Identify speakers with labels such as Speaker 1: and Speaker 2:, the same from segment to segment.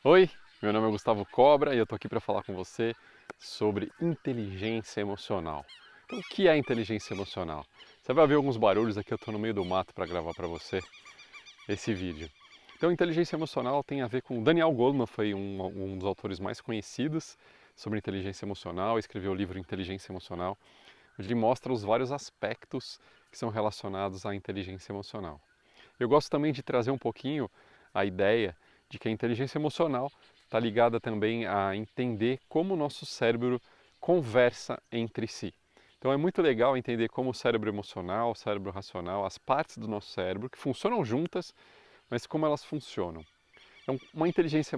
Speaker 1: Oi, meu nome é Gustavo Cobra e eu tô aqui para falar com você sobre inteligência emocional. Então, o que é inteligência emocional? Você vai ver alguns barulhos aqui, eu estou no meio do mato para gravar para você esse vídeo. Então, inteligência emocional tem a ver com Daniel Goleman, foi um dos autores mais conhecidos sobre inteligência emocional, escreveu o livro Inteligência Emocional, onde ele mostra os vários aspectos que são relacionados à inteligência emocional. Eu gosto também de trazer um pouquinho a ideia de que a inteligência emocional está ligada também a entender como o nosso cérebro conversa entre si. Então é muito legal entender como o cérebro emocional, o cérebro racional, as partes do nosso cérebro que funcionam juntas, mas como elas funcionam. Então,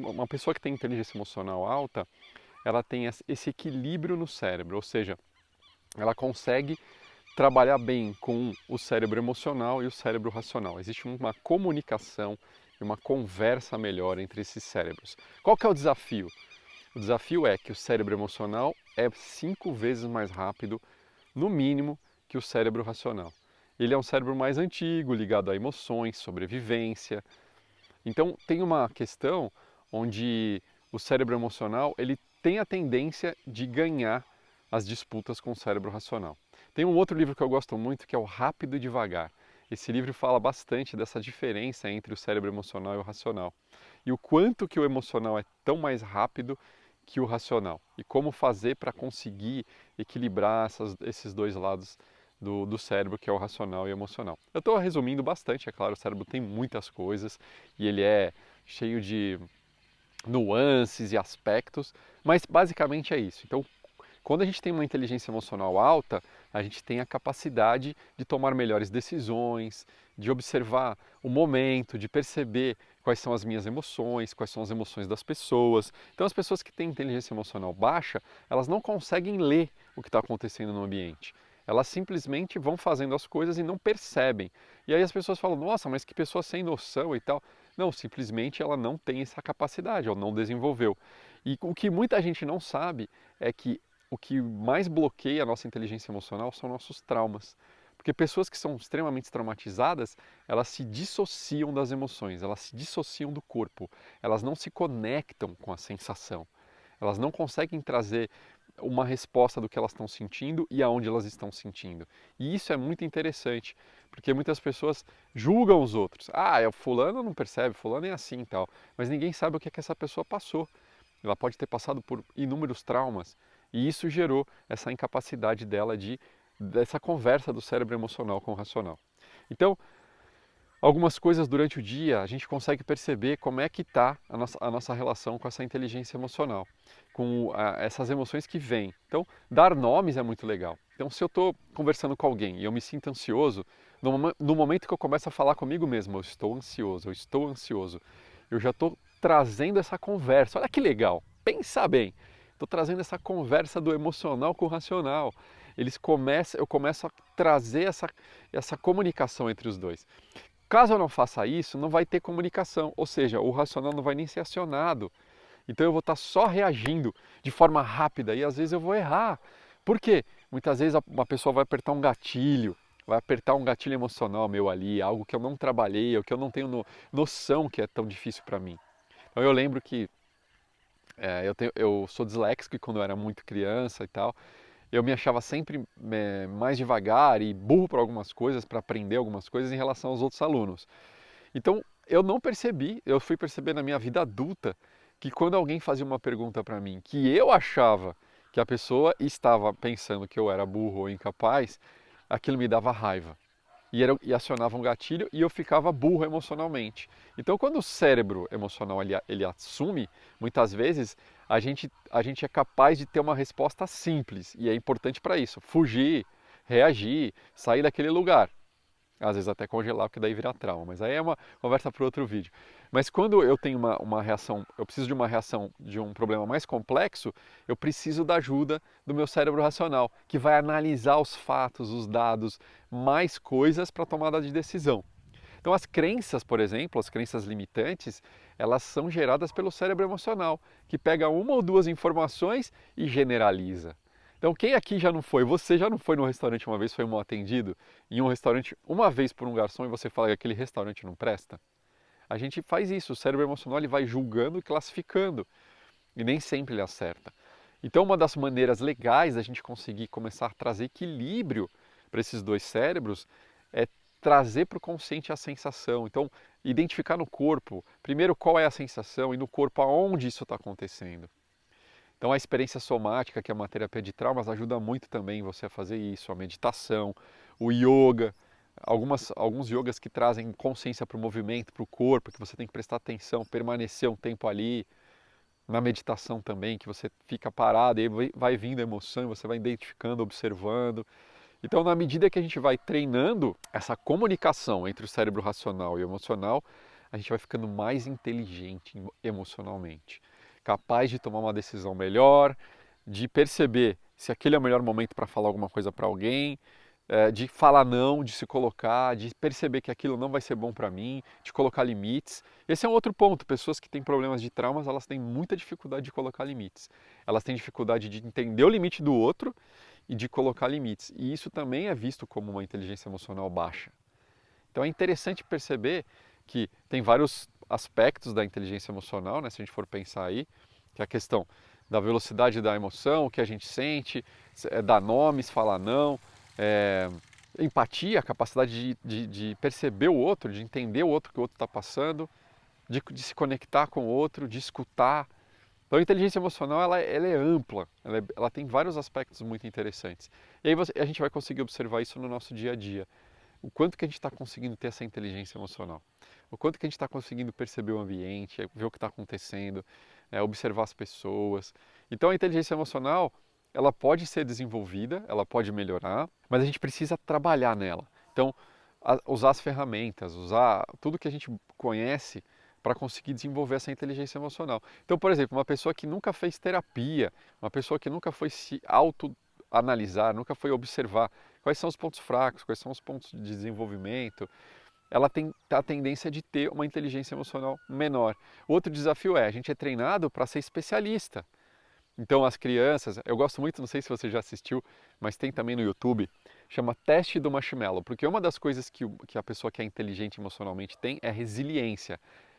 Speaker 1: uma pessoa que tem inteligência emocional alta, ela tem esse equilíbrio no cérebro, ou seja, ela consegue trabalhar bem com o cérebro emocional e o cérebro racional. Existe uma comunicação e uma conversa melhor entre esses cérebros. Qual que é o desafio? O desafio é que o cérebro emocional é 5 vezes mais rápido, no mínimo, que o cérebro racional. Ele é um cérebro mais antigo, ligado a emoções, sobrevivência. Então tem uma questão onde o cérebro emocional ele tem a tendência de ganhar as disputas com o cérebro racional. Tem um outro livro que eu gosto muito que é o Rápido e Devagar. Esse livro fala bastante dessa diferença entre o cérebro emocional e o racional. E o quanto que o emocional é tão mais rápido que o racional. E como fazer para conseguir equilibrar esses dois lados do cérebro, que é o racional e o emocional. Eu estou resumindo bastante, é claro, o cérebro tem muitas coisas e ele é cheio de nuances e aspectos, mas basicamente é isso. Então, quando a gente tem uma inteligência emocional alta, a gente tem a capacidade de tomar melhores decisões, de observar o momento, de perceber quais são as minhas emoções, quais são as emoções das pessoas. Então, as pessoas que têm inteligência emocional baixa, elas não conseguem ler o que está acontecendo no ambiente. Elas simplesmente vão fazendo as coisas e não percebem. E aí as pessoas falam: nossa, mas que pessoa sem noção e tal. Não, simplesmente ela não tem essa capacidade, ela não desenvolveu. E o que muita gente não sabe é que o que mais bloqueia a nossa inteligência emocional são nossos traumas. Porque pessoas que são extremamente traumatizadas, elas se dissociam das emoções, elas se dissociam do corpo, elas não se conectam com a sensação. Elas não conseguem trazer uma resposta do que elas estão sentindo e aonde elas estão sentindo. E isso é muito interessante, porque muitas pessoas julgam os outros. Ah, o fulano não percebe, fulano é assim e tal. Mas ninguém sabe o que, é que essa pessoa passou. Ela pode ter passado por inúmeros traumas e isso gerou essa incapacidade dela dessa conversa do cérebro emocional com o racional. Então, algumas coisas durante o dia a gente consegue perceber como é que está a nossa relação com essa inteligência emocional, com essas emoções que vêm. Então, dar nomes é muito legal. Então, se eu estou conversando com alguém e eu me sinto ansioso, no momento que eu começo a falar comigo mesmo, eu estou ansioso, eu já estou trazendo essa conversa. Olha que legal, pensa bem. Estou trazendo essa conversa do emocional com o racional. Eu começo a trazer essa comunicação entre os dois. Caso eu não faça isso, não vai ter comunicação, ou seja, o racional não vai nem ser acionado. Então eu vou estar só reagindo de forma rápida e às vezes eu vou errar. Por quê? Muitas vezes uma pessoa vai apertar um gatilho emocional meu ali, algo que eu não trabalhei, ou que eu não tenho noção que é tão difícil para mim. Então eu lembro que eu sou disléxico e quando eu era muito criança e tal, eu me achava sempre mais devagar e burro para algumas coisas, para aprender algumas coisas em relação aos outros alunos. Então, eu não percebi, eu fui perceber na minha vida adulta que quando alguém fazia uma pergunta para mim que eu achava que a pessoa estava pensando que eu era burro ou incapaz, aquilo me dava raiva e acionava um gatilho e eu ficava burro emocionalmente. Então, quando o cérebro emocional ele assume, muitas vezes a gente é capaz de ter uma resposta simples e é importante para isso: fugir, reagir, sair daquele lugar. Às vezes até congelar, porque daí vira trauma, mas aí é uma conversa para outro vídeo. Mas quando eu tenho uma reação, eu preciso de uma reação de um problema mais complexo, eu preciso da ajuda do meu cérebro racional, que vai analisar os fatos, os dados, mais coisas para tomada de decisão. Então as crenças, por exemplo, as crenças limitantes, elas são geradas pelo cérebro emocional, que pega uma ou duas informações e generaliza. Então quem aqui já não foi? Você já não foi num restaurante uma vez, foi mal atendido? Em um restaurante uma vez por um garçom e você fala que aquele restaurante não presta? a gente faz isso, o cérebro emocional ele vai julgando e classificando, e nem sempre ele acerta. Então uma das maneiras legais da gente conseguir começar a trazer equilíbrio para esses dois cérebros é trazer para o consciente a sensação. Então, identificar no corpo, primeiro qual é a sensação e no corpo aonde isso está acontecendo. Então a experiência somática, que é uma terapia de traumas, ajuda muito também você a fazer isso, a meditação, o yoga, alguns yogas que trazem consciência para o movimento, para o corpo, que você tem que prestar atenção, permanecer um tempo ali, na meditação também, que você fica parado e vai vindo a emoção, e você vai identificando, observando. Então, na medida que a gente vai treinando essa comunicação entre o cérebro racional e o emocional, a gente vai ficando mais inteligente emocionalmente, capaz de tomar uma decisão melhor, de perceber se aquele é o melhor momento para falar alguma coisa para alguém, de falar não, de se colocar, de perceber que aquilo não vai ser bom para mim, de colocar limites. Esse é um outro ponto. Pessoas que têm problemas de traumas, elas têm muita dificuldade de colocar limites. Elas têm dificuldade de entender o limite do outro e de colocar limites. E isso também é visto como uma inteligência emocional baixa. Então é interessante perceber que tem vários aspectos da inteligência emocional, né, se a gente for pensar aí, que é a questão da velocidade da emoção, o que a gente sente, dar nomes, falar não, empatia, a capacidade de perceber o outro, de entender o outro que o outro está passando, de se conectar com o outro, de escutar. Então a inteligência emocional ela é ampla, ela tem vários aspectos muito interessantes. E aí a gente vai conseguir observar isso no nosso dia a dia. O quanto que a gente está conseguindo ter essa inteligência emocional. O quanto que a gente está conseguindo perceber o ambiente, ver o que está acontecendo, observar as pessoas. Então a inteligência emocional, ela pode ser desenvolvida, ela pode melhorar, mas a gente precisa trabalhar nela. Então, usar as ferramentas, usar tudo que a gente conhece para conseguir desenvolver essa inteligência emocional. Então, por exemplo, uma pessoa que nunca fez terapia, uma pessoa que nunca foi se autoanalisar, nunca foi observar quais são os pontos fracos, quais são os pontos de desenvolvimento, ela tem a tendência de ter uma inteligência emocional menor. Outro desafio a gente é treinado para ser especialista. Então as crianças, eu gosto muito, não sei se você já assistiu, mas tem também no YouTube, chama Teste do Marshmallow, porque uma das coisas que a pessoa que é inteligente emocionalmente tem é resiliência.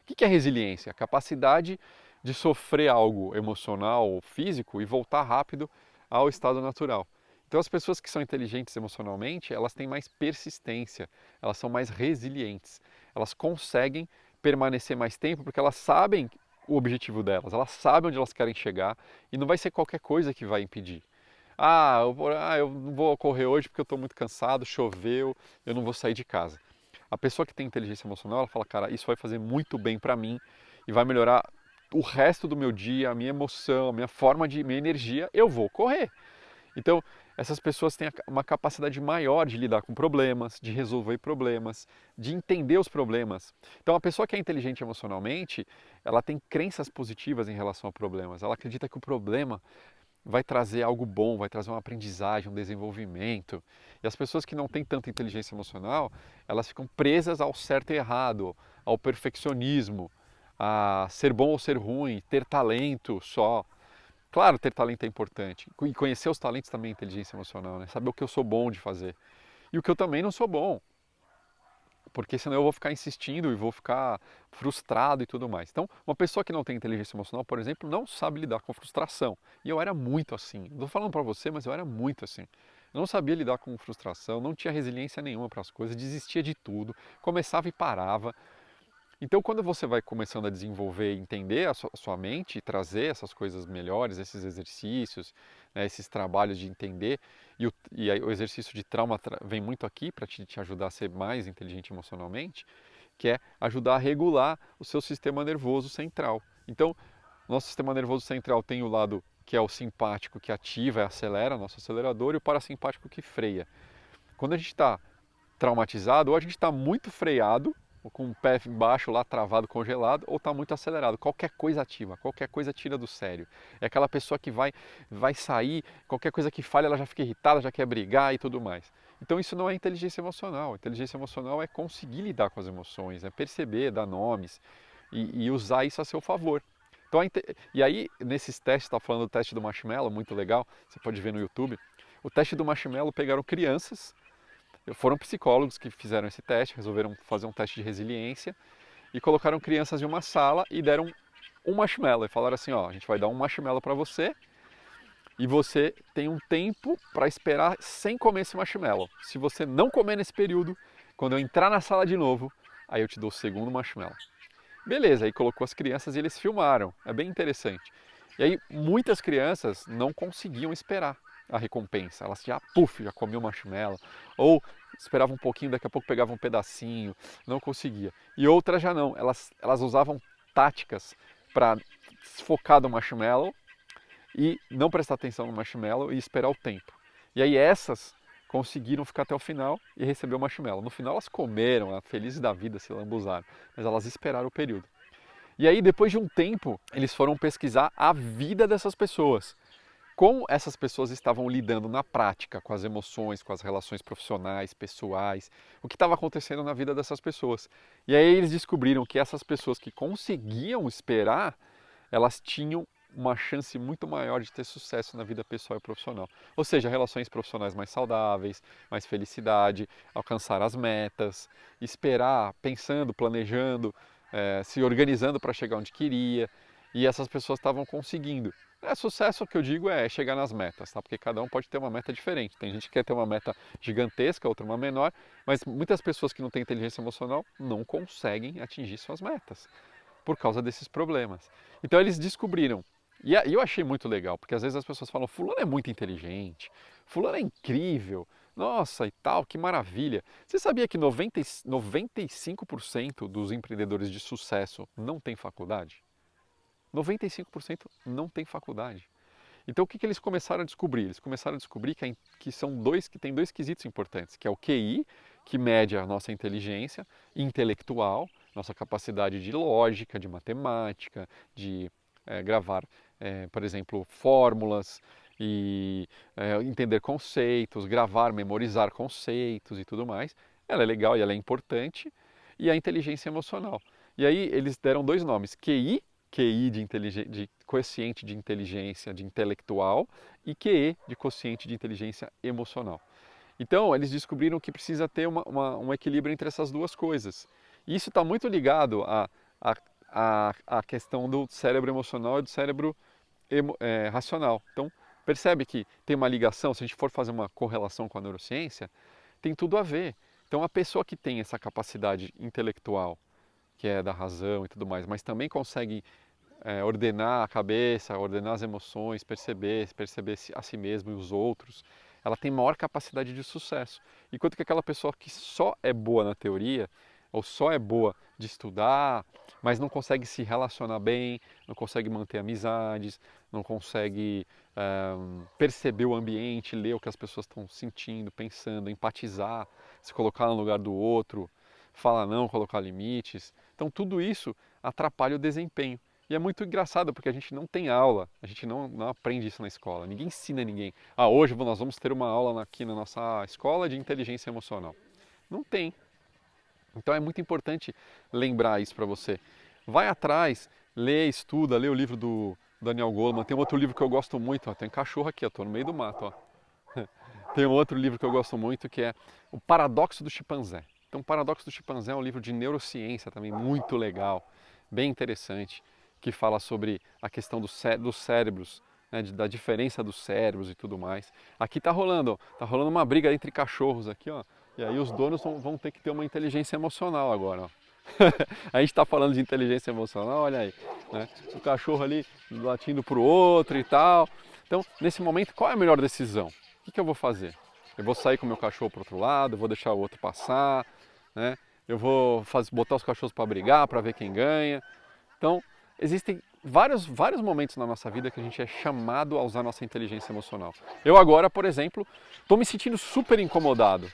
Speaker 1: O que é resiliência? A capacidade de sofrer algo emocional ou físico e voltar rápido ao estado natural. Então as pessoas que são inteligentes emocionalmente, elas têm mais persistência, elas são mais resilientes, elas conseguem permanecer mais tempo porque elas sabem o objetivo delas, elas sabem onde elas querem chegar e não vai ser qualquer coisa que vai impedir. Eu não vou correr hoje porque eu estou muito cansado, choveu, eu não vou sair de casa. A pessoa que tem inteligência emocional, ela fala, cara, isso vai fazer muito bem para mim e vai melhorar o resto do meu dia, a minha emoção, a minha forma de, minha energia, eu vou correr. Então, essas pessoas têm uma capacidade maior de lidar com problemas, de resolver problemas, de entender os problemas. Então, a pessoa que é inteligente emocionalmente, ela tem crenças positivas em relação a problemas. Ela acredita que o problema vai trazer algo bom, vai trazer uma aprendizagem, um desenvolvimento. E as pessoas que não têm tanta inteligência emocional, elas ficam presas ao certo e errado, ao perfeccionismo, a ser bom ou ser ruim, ter talento só. Claro, ter talento é importante. E conhecer os talentos também é inteligência emocional, né? Saber o que eu sou bom de fazer. E o que eu também não sou bom. Porque senão eu vou ficar insistindo e vou ficar frustrado e tudo mais. Então, uma pessoa que não tem inteligência emocional, por exemplo, não sabe lidar com frustração. E eu era muito assim. Não estou falando para você, mas eu era muito assim. Eu não sabia lidar com frustração, não tinha resiliência nenhuma para as coisas, desistia de tudo, começava e parava. Então, quando você vai começando a desenvolver e entender a sua mente e trazer essas coisas melhores, esses exercícios, né, esses trabalhos de entender, e aí o exercício de trauma vem muito aqui para te ajudar a ser mais inteligente emocionalmente, que é ajudar a regular o seu sistema nervoso central. Então, nosso sistema nervoso central tem o lado que é o simpático, que ativa e acelera, nosso acelerador, e o parasimpático que freia. Quando a gente está traumatizado, ou a gente está muito freado, ou com o pé embaixo lá travado, congelado, ou está muito acelerado. Qualquer coisa ativa, qualquer coisa tira do sério. É aquela pessoa que vai sair, qualquer coisa que falha ela já fica irritada, já quer brigar e tudo mais. Então isso não é inteligência emocional. Inteligência emocional é conseguir lidar com as emoções, é perceber, dar nomes e usar isso a seu favor. Então, e aí, nesses testes, está falando do teste do marshmallow, muito legal, você pode ver no YouTube. O teste do marshmallow pegaram crianças. Foram psicólogos que fizeram esse teste, resolveram fazer um teste de resiliência e colocaram crianças em uma sala e deram um marshmallow. E falaram assim, ó, a gente vai dar um marshmallow para você e você tem um tempo para esperar sem comer esse marshmallow. Se você não comer nesse período, quando eu entrar na sala de novo, aí eu te dou o segundo marshmallow. Beleza, aí colocou as crianças e eles filmaram. É bem interessante. E aí muitas crianças não conseguiam esperar a recompensa. Elas já comiam marshmallow. Ou esperavam um pouquinho, daqui a pouco pegavam um pedacinho. Não conseguia. E outras já não. Elas usavam táticas para focar no marshmallow e não prestar atenção no marshmallow e esperar o tempo. E aí essas conseguiram ficar até o final e receber o marshmallow. No final elas comeram, felizes da vida, se lambuzaram, mas elas esperaram o período. E aí depois de um tempo, eles foram pesquisar a vida dessas pessoas. Como essas pessoas estavam lidando na prática com as emoções, com as relações profissionais, pessoais, o que estava acontecendo na vida dessas pessoas. E aí eles descobriram que essas pessoas que conseguiam esperar, elas tinham uma chance muito maior de ter sucesso na vida pessoal e profissional. Ou seja, relações profissionais mais saudáveis, mais felicidade, alcançar as metas, esperar, pensando, planejando, se organizando para chegar onde queria. E essas pessoas estavam conseguindo. Sucesso, o que eu digo, é chegar nas metas, tá? Porque cada um pode ter uma meta diferente. Tem gente que quer ter uma meta gigantesca, outra uma menor, mas muitas pessoas que não têm inteligência emocional não conseguem atingir suas metas por causa desses problemas. Então eles descobriram. E eu achei muito legal, porque às vezes as pessoas falam, fulano é muito inteligente, fulano é incrível, nossa e tal, que maravilha. Você sabia que 95% dos empreendedores de sucesso não têm faculdade? 95% não tem faculdade. Então o que eles começaram a descobrir? Eles começaram a descobrir que tem dois quesitos importantes, que é o QI, que mede a nossa inteligência intelectual, nossa capacidade de lógica, de matemática, de gravar, por exemplo, fórmulas e entender conceitos, gravar, memorizar conceitos e tudo mais. Ela é legal e ela é importante. E a inteligência emocional. E aí eles deram dois nomes, QI de quociente de inteligência de intelectual e QE de quociente de inteligência emocional. Então, eles descobriram que precisa ter um equilíbrio entre essas duas coisas. E isso está muito ligado à questão do cérebro emocional e do cérebro racional. Então, percebe que tem uma ligação, se a gente for fazer uma correlação com a neurociência, tem tudo a ver. Então, a pessoa que tem essa capacidade intelectual, que é da razão e tudo mais, mas também consegue ordenar a cabeça, ordenar as emoções, perceber a si mesmo e os outros, ela tem maior capacidade de sucesso. Enquanto que aquela pessoa que só é boa na teoria, ou só é boa de estudar, mas não consegue se relacionar bem, não consegue manter amizades, não consegue perceber o ambiente, ler o que as pessoas estão sentindo, pensando, empatizar, se colocar no lugar do outro, falar não, colocar limites. Então tudo isso atrapalha o desempenho. E é muito engraçado porque a gente não tem aula, a gente não aprende isso na escola, ninguém ensina ninguém. Hoje nós vamos ter uma aula aqui na nossa escola de inteligência emocional. Não tem. Então é muito importante lembrar isso para você. Vai atrás, lê, estuda, lê o livro do Daniel Goleman. Tem um outro livro que eu gosto muito, tem um cachorro aqui, estou no meio do mato. Ó. Tem um outro livro que eu gosto muito que é O Paradoxo do Chimpanzé. Então, O Paradoxo do Chimpanzé é um livro de neurociência também muito legal, bem interessante, que fala sobre a questão dos cérebros, né, da diferença dos cérebros e tudo mais. Aqui tá rolando uma briga entre cachorros aqui, ó. E aí os donos vão ter que ter uma inteligência emocional agora, ó. A gente está falando de inteligência emocional, olha aí, né? O cachorro ali latindo para o outro e tal. Então, nesse momento, qual é a melhor decisão? O que eu vou fazer? Eu vou sair com o meu cachorro para o outro lado, eu vou deixar o outro passar, né? Eu vou botar os cachorros para brigar, para ver quem ganha. Então, existem vários momentos na nossa vida que a gente é chamado a usar nossa inteligência emocional. Eu agora, por exemplo, estou me sentindo super incomodado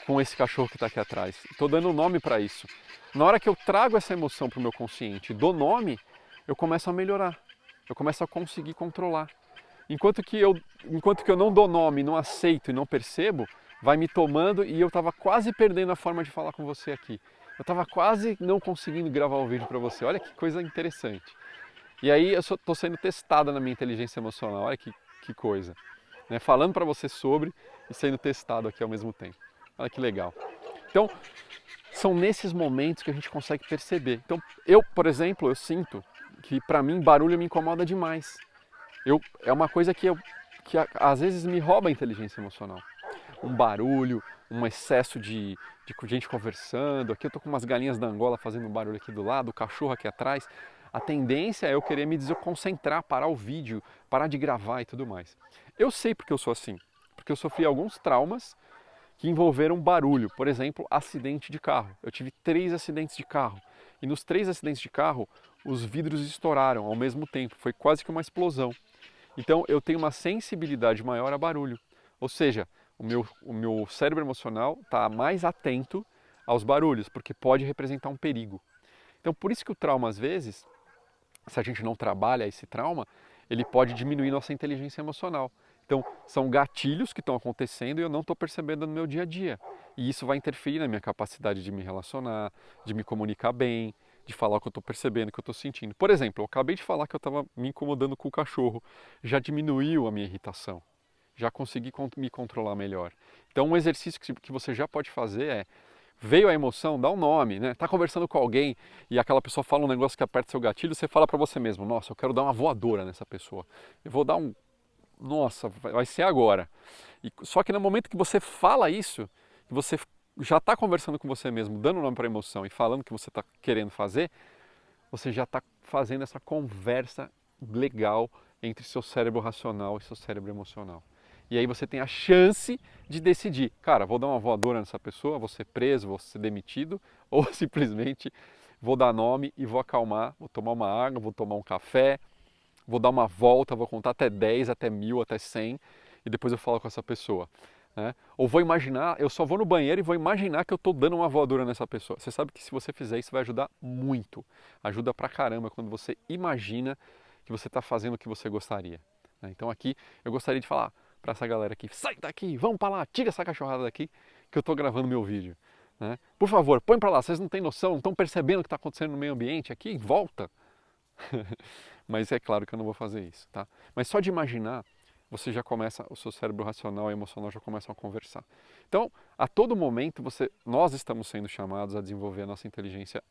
Speaker 1: com esse cachorro que está aqui atrás. Estou dando nome para isso. Na hora que eu trago essa emoção para o meu consciente, dou nome, eu começo a melhorar. Eu começo a conseguir controlar. Enquanto que eu não dou nome, não aceito e não percebo, vai me tomando e eu estava quase perdendo a forma de falar com você aqui. Eu estava quase não conseguindo gravar o vídeo para você. Olha que coisa interessante. E aí eu estou sendo testada na minha inteligência emocional. Olha que coisa. Né? Falando para você sobre e sendo testado aqui ao mesmo tempo. Olha que legal. Então, são nesses momentos que a gente consegue perceber. Então, eu, por exemplo, eu sinto que para mim barulho me incomoda demais. É uma coisa que às vezes me rouba a inteligência emocional. Um barulho, um excesso de gente conversando. Aqui eu tô com umas galinhas da Angola fazendo um barulho aqui do lado, o cachorro aqui atrás. A tendência é eu querer me desconcentrar, parar o vídeo, parar de gravar e tudo mais. Eu sei porque eu sou assim, porque eu sofri alguns traumas que envolveram barulho. Por exemplo, acidente de carro. Eu tive 3 acidentes de carro. E nos 3 acidentes de carro, os vidros estouraram ao mesmo tempo. Foi quase que uma explosão. Então eu tenho uma sensibilidade maior a barulho. Ou seja, o meu cérebro emocional está mais atento aos barulhos, porque pode representar um perigo. Então por isso que o trauma, às vezes, se a gente não trabalha esse trauma, ele pode diminuir nossa inteligência emocional. Então, são gatilhos que estão acontecendo e eu não estou percebendo no meu dia a dia. E isso vai interferir na minha capacidade de me relacionar, de me comunicar bem, de falar o que eu estou percebendo, o que eu estou sentindo. Por exemplo, eu acabei de falar que eu estava me incomodando com o cachorro. Já diminuiu a minha irritação. Já consegui me controlar melhor. Então, um exercício que você já pode fazer é: veio a emoção, dá um nome, né? Tá conversando com alguém e aquela pessoa fala um negócio que aperta seu gatilho, você fala para você mesmo: nossa, eu quero dar uma voadora nessa pessoa. Eu vou dar um, nossa, vai ser agora. Só que no momento que você fala isso, que você já está conversando com você mesmo, dando nome para a emoção e falando o que você está querendo fazer, você já está fazendo essa conversa legal entre seu cérebro racional e seu cérebro emocional. E aí você tem a chance de decidir: cara, vou dar uma voadora nessa pessoa, vou ser preso, vou ser demitido, ou simplesmente vou dar nome e vou acalmar, vou tomar uma água, vou tomar um café, vou dar uma volta, vou contar até 10, até 1000, até 100 e depois eu falo com essa pessoa. Né? Ou vou imaginar, eu só vou no banheiro e vou imaginar que eu estou dando uma voadora nessa pessoa. Você sabe que se você fizer isso vai ajudar muito. Ajuda pra caramba quando você imagina que você está fazendo o que você gostaria. Né? Então aqui eu gostaria de falar para essa galera aqui: sai daqui, vamos para lá, tira essa cachorrada daqui que eu estou gravando meu vídeo. Né? Por favor, põe para lá, vocês não têm noção, não estão percebendo o que está acontecendo no meio ambiente aqui? Volta! Mas é claro que eu não vou fazer isso, tá? Mas só de imaginar, você já começa, o seu cérebro racional e emocional já começam a conversar. Então, a todo momento, nós estamos sendo chamados a desenvolver a nossa inteligência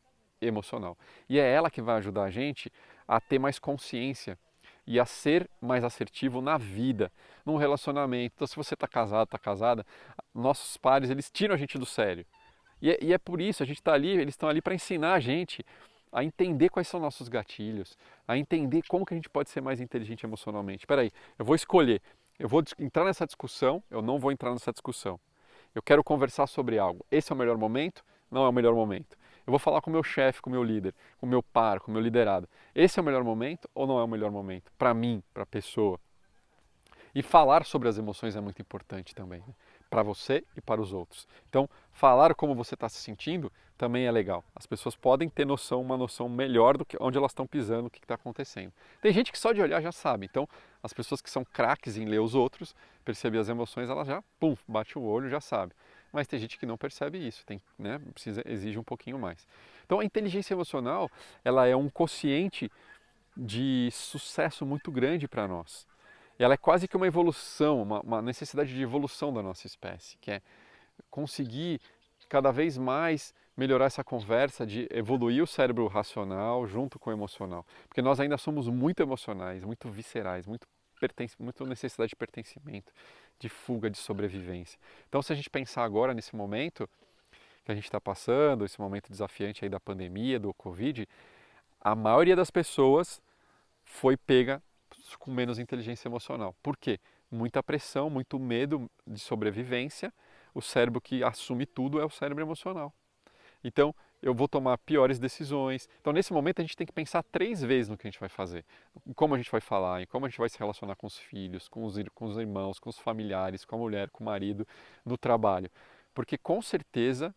Speaker 1: emocional. E é ela que vai ajudar a gente a ter mais consciência e a ser mais assertivo na vida, num relacionamento. Então, se você está casado, está casada, nossos pares, eles tiram a gente do sério. E é por isso, a gente está ali, eles estão ali para ensinar a gente a entender quais são nossos gatilhos, a entender como que a gente pode ser mais inteligente emocionalmente. Espera aí, eu vou escolher, eu vou entrar nessa discussão, eu não vou entrar nessa discussão. Eu quero conversar sobre algo. Esse é o melhor momento? Não é o melhor momento. Eu vou falar com o meu chefe, com o meu líder, com o meu par, com o meu liderado. Esse é o melhor momento ou não é o melhor momento? Para mim, para a pessoa. E falar sobre as emoções é muito importante também, né? Para você e para os outros. Então, falar como você está se sentindo também é legal. As pessoas podem ter noção, uma noção melhor do que onde elas estão pisando, o que está acontecendo. Tem gente que só de olhar já sabe. Então, as pessoas que são craques em ler os outros, perceber as emoções, elas já, pum, bate o olho, já sabe. Mas tem gente que não percebe isso, tem, né, exige um pouquinho mais. Então, a inteligência emocional, ela é um quociente de sucesso muito grande para nós. E ela é quase que uma evolução, uma necessidade de evolução da nossa espécie, que é conseguir cada vez mais melhorar essa conversa de evoluir o cérebro racional junto com o emocional. Porque nós ainda somos muito emocionais, muito viscerais, muito necessidade de pertencimento, de fuga, de sobrevivência. Então, se a gente pensar agora nesse momento que a gente está passando, esse momento desafiante aí da pandemia, do Covid, a maioria das pessoas foi pega com menos inteligência emocional. Por quê? Muita pressão, muito medo de sobrevivência. O cérebro que assume tudo é o cérebro emocional. Então, eu vou tomar piores decisões. Então, nesse momento, a gente tem que pensar 3 vezes no que a gente vai fazer. Em como a gente vai falar, em como a gente vai se relacionar com os filhos, com os irmãos, com os familiares, com a mulher, com o marido, no trabalho. Porque com certeza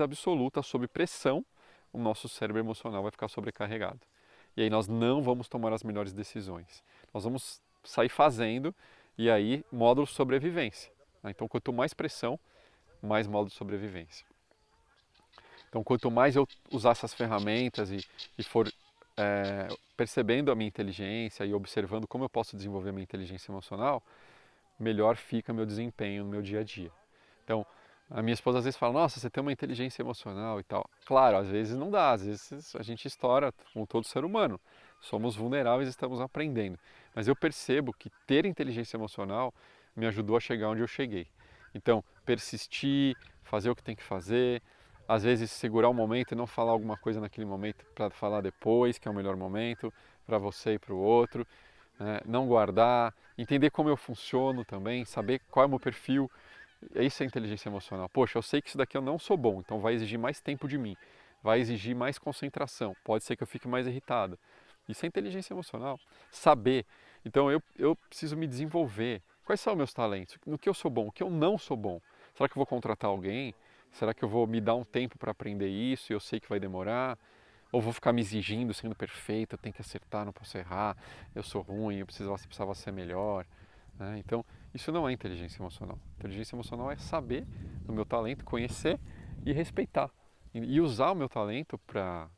Speaker 1: absoluta, sob pressão, o nosso cérebro emocional vai ficar sobrecarregado. E aí nós não vamos tomar as melhores decisões. Nós vamos sair fazendo e aí módulo sobrevivência. Então quanto mais pressão, mais módulo de sobrevivência. Então quanto mais eu usar essas ferramentas e for percebendo a minha inteligência e observando como eu posso desenvolver a minha inteligência emocional, melhor fica meu desempenho no meu dia a dia. Então A minha esposa às vezes fala, nossa, você tem uma inteligência emocional e tal. Claro, às vezes não dá, às vezes a gente estoura como todo ser humano. Somos vulneráveis e estamos aprendendo. Mas eu percebo que ter inteligência emocional me ajudou a chegar onde eu cheguei. Então, persistir, fazer o que tem que fazer, às vezes segurar o momento e não falar alguma coisa naquele momento para falar depois, que é o melhor momento para você e para o outro, né? Não guardar, entender como eu funciono também, saber qual é o meu perfil. Isso é inteligência emocional. Poxa, eu sei que isso daqui eu não sou bom, então vai exigir mais tempo de mim, vai exigir mais concentração, pode ser que eu fique mais irritado. Isso é inteligência emocional. Saber. Então eu preciso me desenvolver. Quais são os meus talentos? No que eu sou bom? O que eu não sou bom? Será que eu vou contratar alguém? Será que eu vou me dar um tempo para aprender isso e eu sei que vai demorar? Ou vou ficar me exigindo, sendo perfeito, eu tenho que acertar, não posso errar, eu sou ruim, precisava ser melhor, né? Então, isso não é inteligência emocional. Inteligência emocional é saber do meu talento, conhecer e respeitar. E usar o meu talento para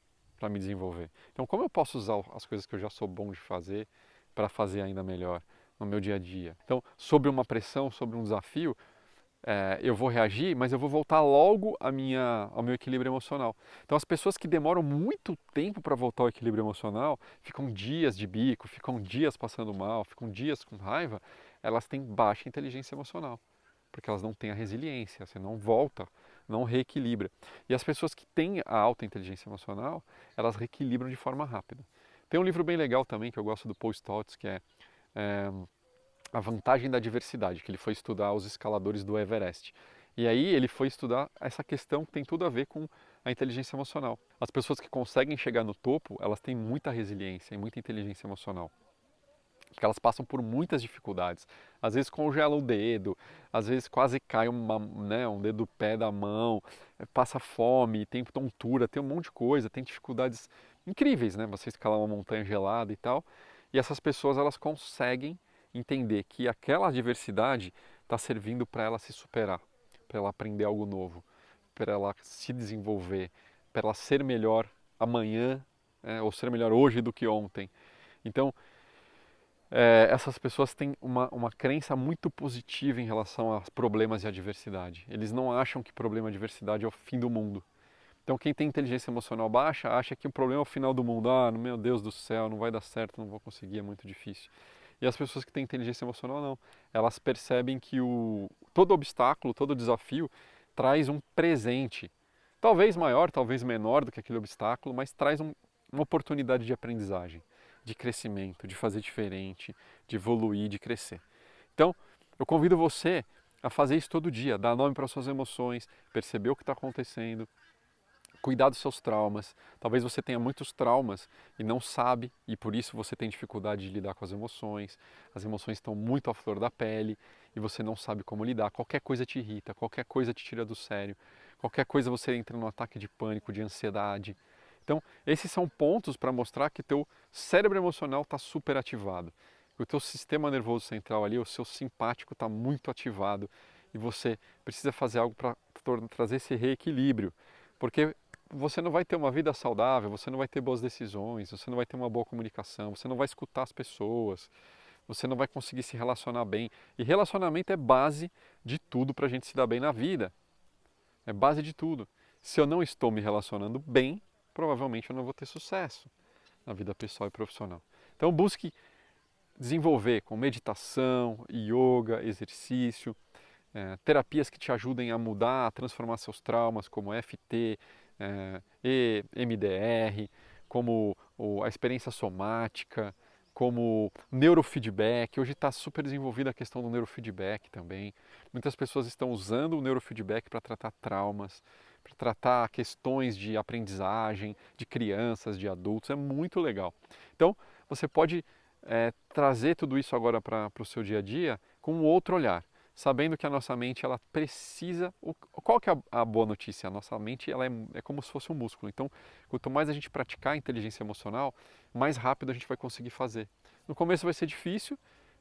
Speaker 1: me desenvolver. Então, como eu posso usar as coisas que eu já sou bom de fazer para fazer ainda melhor no meu dia a dia? Então, sobre uma pressão, sobre um desafio, eu vou reagir, mas eu vou voltar logo ao meu equilíbrio emocional. Então, as pessoas que demoram muito tempo para voltar ao equilíbrio emocional, ficam dias de bico, ficam dias passando mal, ficam dias com raiva, elas têm baixa inteligência emocional, porque elas não têm a resiliência, você não volta, não reequilibra. E as pessoas que têm a alta inteligência emocional, elas reequilibram de forma rápida. Tem um livro bem legal também que eu gosto do Paul Stotz, que é A Vantagem da Diversidade, que ele foi estudar os escaladores do Everest. E aí ele foi estudar essa questão que tem tudo a ver com a inteligência emocional. As pessoas que conseguem chegar no topo, elas têm muita resiliência e muita inteligência emocional. Porque elas passam por muitas dificuldades. Às vezes congelam o dedo, às vezes quase cai um dedo do pé da mão, passa fome, tem tontura, tem um monte de coisa, tem dificuldades incríveis, né? Você escalar uma montanha gelada e tal. E essas pessoas elas conseguem entender que aquela adversidade está servindo para ela se superar, para ela aprender algo novo, para ela se desenvolver, para ela ser melhor amanhã, ou ser melhor hoje do que ontem. Então, essas pessoas têm uma crença muito positiva em relação a problemas e adversidade. Eles não acham que problema e adversidade é o fim do mundo. Então, quem tem inteligência emocional baixa acha que o problema é o final do mundo. Ah, meu Deus do céu, não vai dar certo, não vou conseguir, é muito difícil. E as pessoas que têm inteligência emocional não. Elas percebem que todo obstáculo, todo desafio traz um presente. Talvez maior, talvez menor do que aquele obstáculo, mas traz uma oportunidade de aprendizagem, de crescimento, de fazer diferente, de evoluir, de crescer. Então, eu convido você a fazer isso todo dia, dar nome para suas emoções, perceber o que está acontecendo, cuidar dos seus traumas. Talvez você tenha muitos traumas e não sabe, e por isso você tem dificuldade de lidar com as emoções. As emoções estão muito à flor da pele e você não sabe como lidar. Qualquer coisa te irrita, qualquer coisa te tira do sério, qualquer coisa você entra num ataque de pânico, de ansiedade. Então, esses são pontos para mostrar que teu cérebro emocional está super ativado. O teu sistema nervoso central ali, o seu simpático está muito ativado e você precisa fazer algo para trazer esse reequilíbrio, porque você não vai ter uma vida saudável, você não vai ter boas decisões, você não vai ter uma boa comunicação, você não vai escutar as pessoas, você não vai conseguir se relacionar bem. E relacionamento é base de tudo para a gente se dar bem na vida. É base de tudo. Se eu não estou me relacionando bem, provavelmente eu não vou ter sucesso na vida pessoal e profissional. Então busque desenvolver com meditação, yoga, exercício, terapias que te ajudem a mudar, a transformar seus traumas, como FT, EMDR, como a experiência somática, como neurofeedback. Hoje está super desenvolvida a questão do neurofeedback também. Muitas pessoas estão usando o neurofeedback para tratar traumas, para tratar questões de aprendizagem, de crianças, de adultos. É muito legal. Então, você pode trazer tudo isso agora para o seu dia a dia com um outro olhar, sabendo que a nossa mente ela precisa. Qual que é a boa notícia? A nossa mente ela é como se fosse um músculo. Então, quanto mais a gente praticar a inteligência emocional, mais rápido a gente vai conseguir fazer. No começo vai ser difícil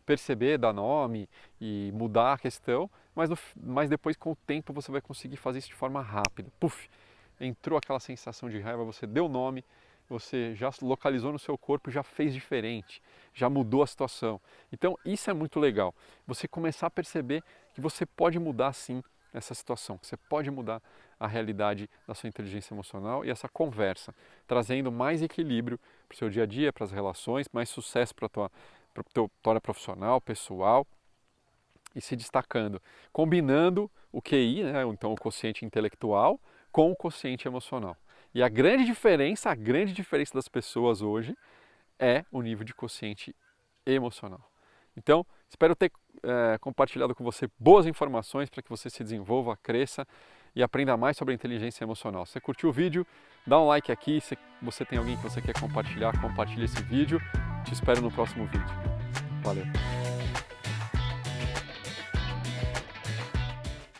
Speaker 1: perceber, dar nome e mudar a questão, mas depois com o tempo você vai conseguir fazer isso de forma rápida. Puf! Entrou aquela sensação de raiva, você deu nome, você já localizou no seu corpo, já fez diferente, já mudou a situação. Então isso é muito legal. Você começar a perceber que você pode mudar sim essa situação. Você pode mudar a realidade da sua inteligência emocional e essa conversa, trazendo mais equilíbrio para o seu dia a dia, para as relações, mais sucesso para a tua história profissional, pessoal, e se destacando, combinando o QI, né, então o quociente intelectual, com o quociente emocional. E a grande diferença das pessoas hoje é o nível de quociente emocional. Então, espero ter compartilhado com você boas informações para que você se desenvolva, cresça e aprenda mais sobre a inteligência emocional. Se você curtiu o vídeo, dá um like aqui. Se você tem alguém que você quer compartilhar, compartilhe esse vídeo. Te espero no próximo vídeo. Valeu!